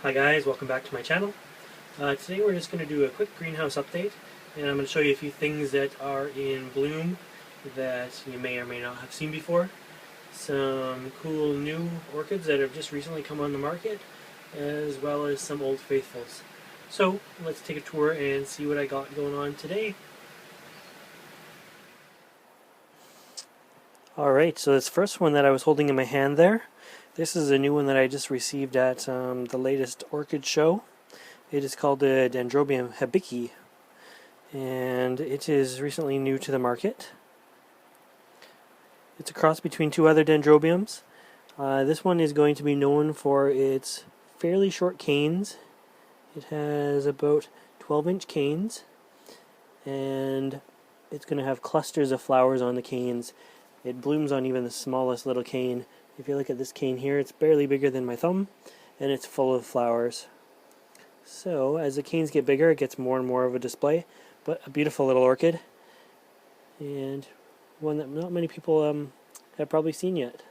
Hi guys, welcome back to my channel. Today we're just going to do a quick greenhouse update, and I'm going to show you a few things that are in bloom that you may or may not have seen before. Some cool new orchids that have just recently come on the market, as well as some old faithfuls. So let's take a tour and see what I got going on today. Alright, so this first one that I was holding in my hand there, this is a new one that I just received at the latest orchid show. It is called the Dendrobium Hibiki, and it is recently new to the market. It's a cross between two other dendrobiums. This one is going to be known for its fairly short canes. It has about 12-inch canes, and it's going to have clusters of flowers on the canes. It blooms on even the smallest little cane. If you look at this cane here, it's barely bigger than my thumb, and it's full of flowers. So as the canes get bigger, it gets more and more of a display, but a beautiful little orchid, and one that not many people have probably seen yet.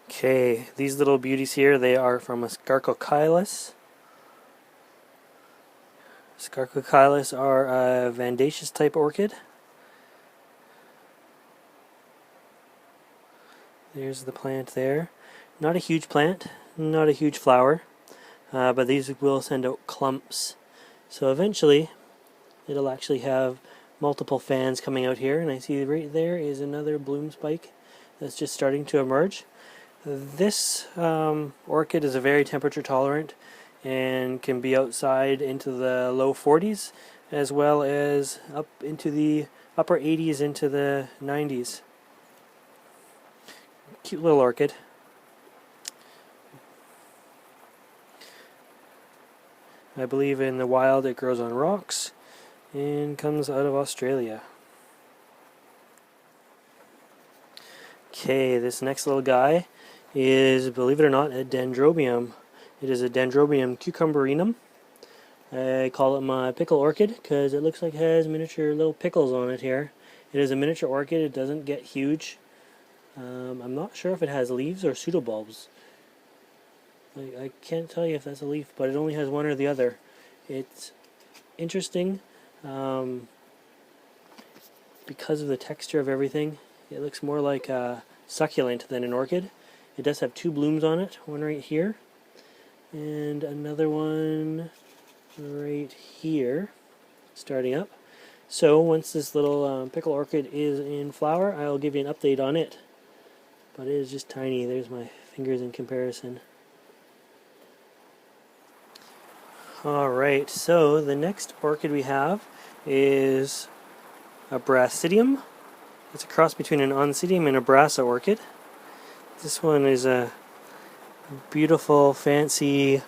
Okay, these little beauties here, they are from a Scarcochilus. Scarcochilus are a Vandaceous type orchid. There's the plant there. Not a huge plant, not a huge flower, but these will send out clumps. So eventually, it'll actually have multiple fans coming out here, and I see right there is another bloom spike that's just starting to emerge. This orchid is a very temperature tolerant and can be outside into the low 40s as well as up into the upper 80s into the 90s. Cute little orchid. I believe in the wild it grows on rocks and comes out of Australia. Okay, this next little guy is, believe it or not, a dendrobium. It is a Dendrobrium Cucumberinum. I call it my pickle orchid because it looks like it has miniature little pickles on it here. It is a miniature orchid. It doesn't get huge. I'm not sure if it has leaves or pseudobulbs. I can't tell you if that's a leaf, but it only has one or the other. It's interesting because of the texture of everything. It looks more like a succulent than an orchid. It does have two blooms on it, one right here and another one right here starting up. So once this little pickle orchid is in flower, I'll give you an update on it. But it is just tiny. There's my fingers in comparison. Alright, so the next orchid we have is a Brassidium. It's a cross between an Oncidium and a Brassa orchid. This one is a beautiful, fancy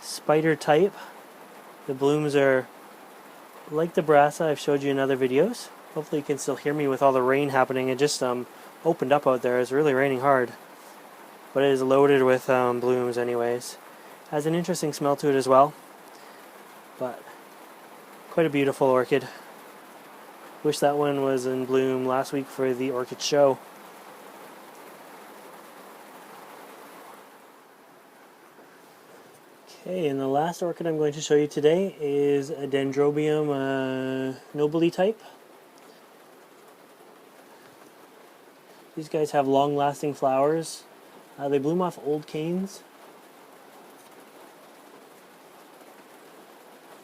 spider type. The blooms are like the Brassa I've showed you in other videos. Hopefully you can still hear me with all the rain happening. It just opened up out there. It's really raining hard, but it is loaded with blooms anyways. Has an interesting smell to it as well, but quite a beautiful orchid. Wish that one was in bloom last week for the orchid show. Okay, and the last orchid I'm going to show you today is a Dendrobium nobile type. These guys have long-lasting flowers. They bloom off old canes.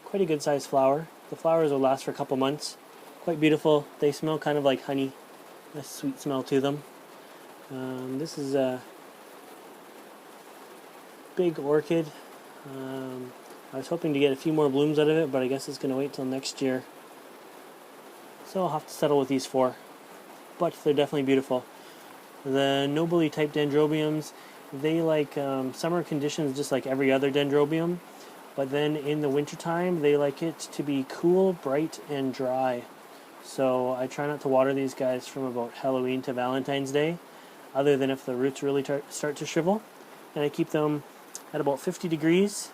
Quite a good-sized flower. The flowers will last for a couple months. Quite beautiful. They smell kind of like honey. A sweet smell to them. This is a big orchid. I was hoping to get a few more blooms out of it, but I guess it's going to wait till next year. So I'll have to settle with these four. But they're definitely beautiful. The nobile type dendrobiums, they like summer conditions just like every other dendrobium, but then in the wintertime they like it to be cool, bright, and dry. So I try not to water these guys from about Halloween to Valentine's Day, other than if the roots really start to shrivel, and I keep them at about 50 degrees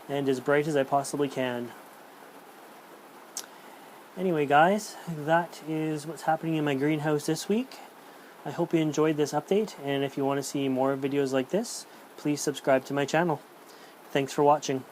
and as bright as I possibly can. Anyway guys, that is what's happening in my greenhouse this week. I hope you enjoyed this update, and if you want to see more videos like this, please subscribe to my channel. Thanks for watching.